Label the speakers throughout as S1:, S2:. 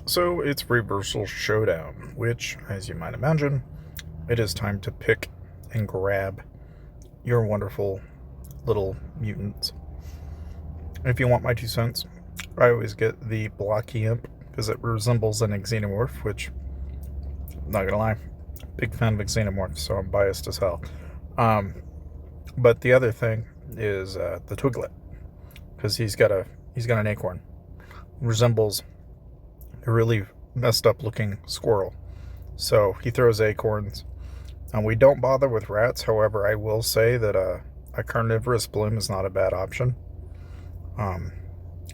S1: So it's Reversal Showdown, which, as you might imagine, it is time to pick and grab your wonderful little mutants. If you want my 2 cents, I always get the Blocky Imp because it resembles an Xenomorph, which, not gonna lie, big fan of Xenomorphs, so I'm biased as hell. But the other thing is the Twiglet, because he's got an acorn, resembles a really messed up looking squirrel. So he throws acorns. We don't bother with rats. However, I will say that a carnivorous bloom is not a bad option.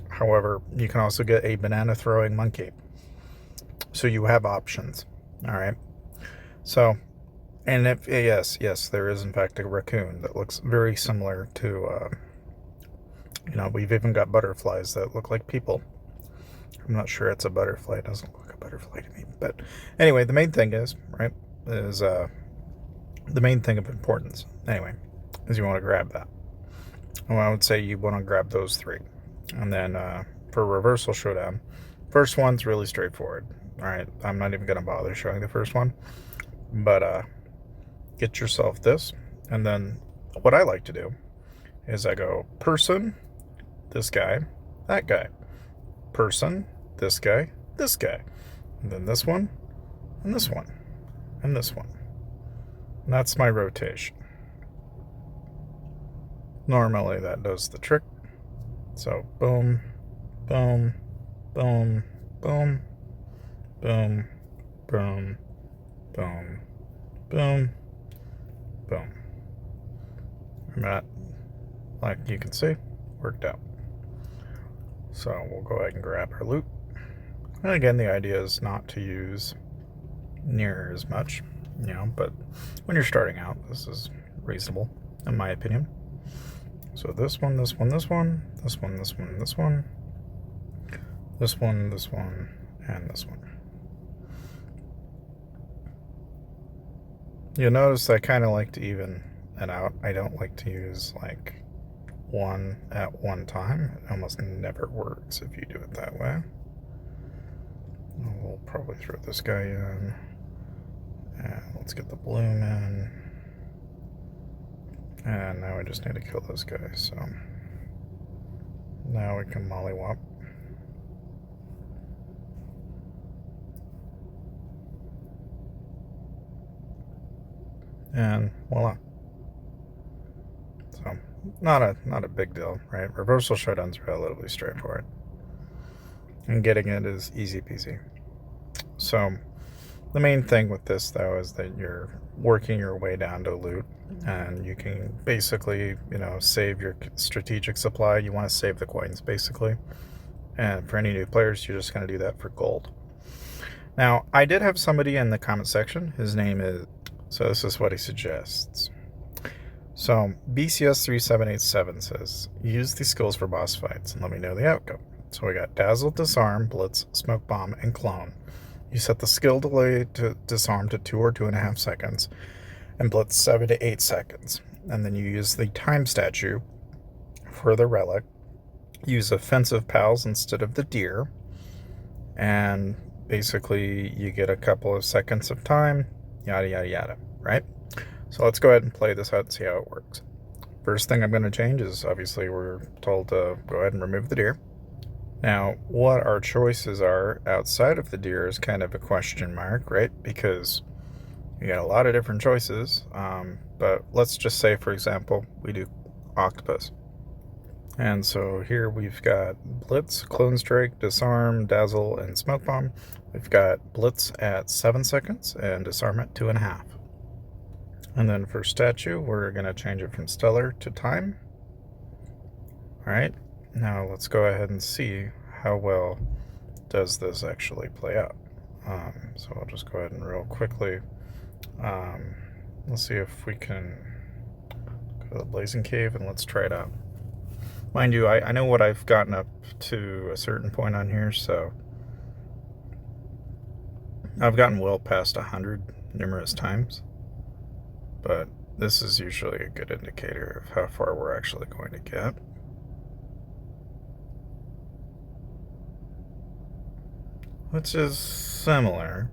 S1: However, you can also get a banana throwing monkey. So you have options. All right. So, and if yes, there is in fact a raccoon that looks very similar to, we've even got butterflies that look like people. I'm not sure it's a butterfly. It doesn't look like a butterfly to me. But anyway, the main thing is, the main thing of importance, anyway, is you want to grab that. Well, I would say you want to grab those three. And then for Reversal Showdown, first one's really straightforward. All right, I'm not even going to bother showing the first one. But get yourself this. And then what I like to do is I go person, this guy, that guy. Person, this guy, and then this one, and this one, and this one. And that's my rotation. Normally that does the trick. So boom, boom, boom, boom, boom, boom, boom, boom, boom. And that, like you can see, worked out. So we'll go ahead and grab our loot. And again, the idea is not to use near as much, but when you're starting out, this is reasonable, in my opinion. So this one, this one, this one, this one, this one, this one, this one, this one, and this one. You'll notice I kind of like to even it out. I don't like to use like one at one time. It almost never works if you do it that way. We'll probably throw this guy in, and let's get the bloom in, and now we just need to kill those guys. So now we can mollywop. And voila. So not a big deal, right? Reversal Showdown's relatively straightforward, and getting it is easy peasy. So the main thing with this, though, is that you're working your way down to loot, and you can basically, save your strategic supply. You want to save the coins, basically. And for any new players, you're just going to do that for gold. Now, I did have somebody in the comment section. His name is, so this is what he suggests. So BCS3787 says, use these skills for boss fights and let me know the outcome. So we got Dazzle, Disarm, Blitz, Smoke Bomb, and Clone. You set the skill delay to Disarm to 2 or 2.5 seconds, and Blitz 7 to 8 seconds. And then you use the Time Statue for the Relic. Use Offensive Pals instead of the Deer. And basically you get a couple of seconds of time, yada, yada, yada, right? So let's go ahead and play this out and see how it works. First thing I'm going to change is, obviously, we're told to go ahead and remove the deer. Now, what our choices are outside of the deer is kind of a question mark, right? Because you got a lot of different choices. But let's just say, for example, we do octopus. And so here we've got Blitz, Clone Strike, Disarm, Dazzle, and Smoke Bomb. We've got Blitz at 7 seconds and Disarm at 2.5. And then for Statue, we're going to change it from Stellar to Time. Alright, now let's go ahead and see how well does this actually play out. So I'll just go ahead and real quickly, let's see if we can go to the Blazing Cave and let's try it out. Mind you, I know what I've gotten up to a certain point on here, so I've gotten well past 100 numerous times. But this is usually a good indicator of how far we're actually going to get. which is similar.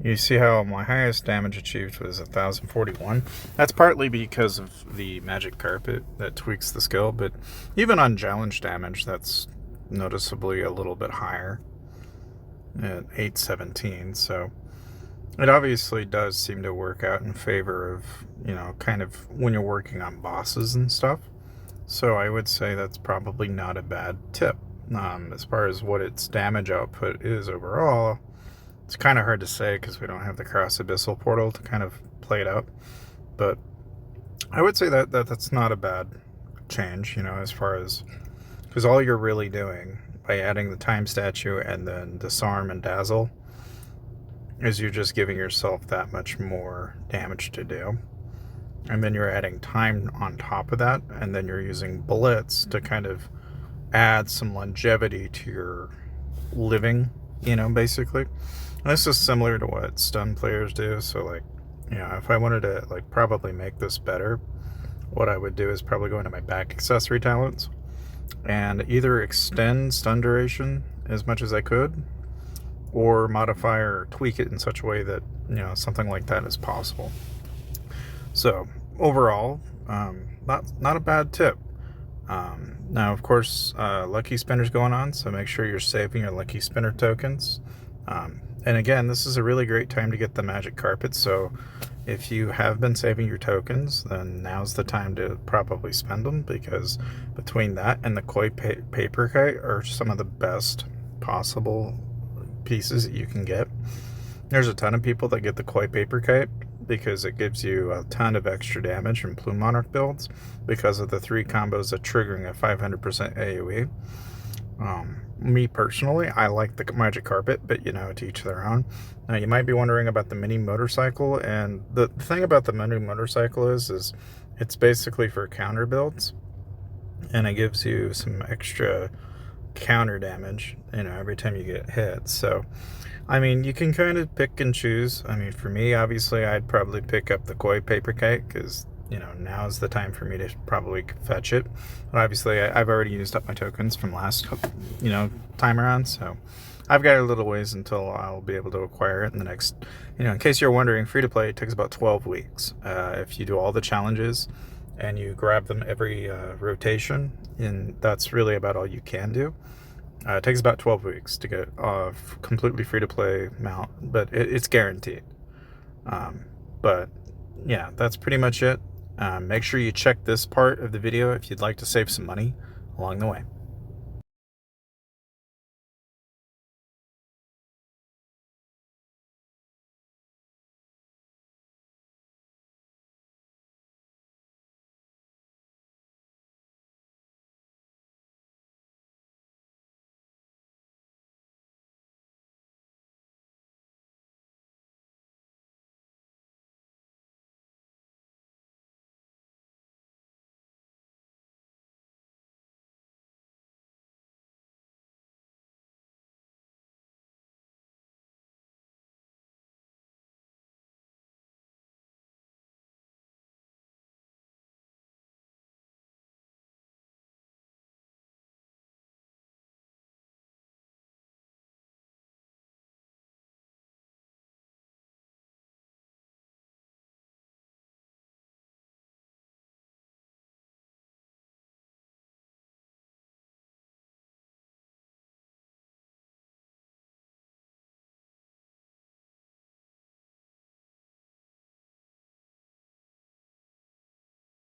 S1: You see how my highest damage achieved was 1041. That's partly because of the magic carpet that tweaks the skill, but even on challenge damage, that's noticeably a little bit higher at 817. So it obviously does seem to work out in favor of, you know, kind of when you're working on bosses and stuff. So I would say that's probably not a bad tip. As far as what its damage output is overall, it's kind of hard to say because we don't have the Cross Abyssal portal to kind of play it out. But I would say that's not a bad change, you know, as far as, because all you're really doing by adding the time statue and then disarm and dazzle is you're just giving yourself that much more damage to do. And then you're adding time on top of that, and then you're using blitz to kind of add some longevity to your living, you know, basically. And this is similar to what stun players do. So like, you know, if I wanted to like probably make this better, what I would do is probably go into my back accessory talents and either extend stun duration as much as I could, or modify or tweak it in such a way that, you know, something like that is possible. So overall, not a bad tip. Now, of course, lucky spinner's going on, so make sure you're saving your lucky spinner tokens. And again, this is a really great time to get the magic carpet, so if you have been saving your tokens, then now's the time to probably spend them, because between that and the koi paper kite are some of the best possible pieces that you can get. There's a ton of people that get the koi paper kite because it gives you a ton of extra damage from Plume Monarch builds because of the 3 combos of triggering a 500% AoE. Me personally, I like the magic carpet, but you know, to each their own. Now you might be wondering about the mini motorcycle, and the thing about the mini motorcycle is it's basically for counter builds, and it gives you some extra counter damage, you know, every time you get hit. So I mean, you can kind of pick and choose. I mean, for me, obviously I'd probably pick up the koi paper kite because, you know, now's the time for me to probably fetch it. But obviously I've already used up my tokens from last, you know, time around, so I've got a little ways until I'll be able to acquire it in the next, you know, in case you're wondering, free to play, it takes about 12 weeks. If you do all the challenges and you grab them every rotation, and that's really about all you can do. It takes about 12 weeks to get a completely free-to-play mount, but it's guaranteed. But yeah, that's pretty much it. Make sure you check this part of the video if you'd like to save some money along the way.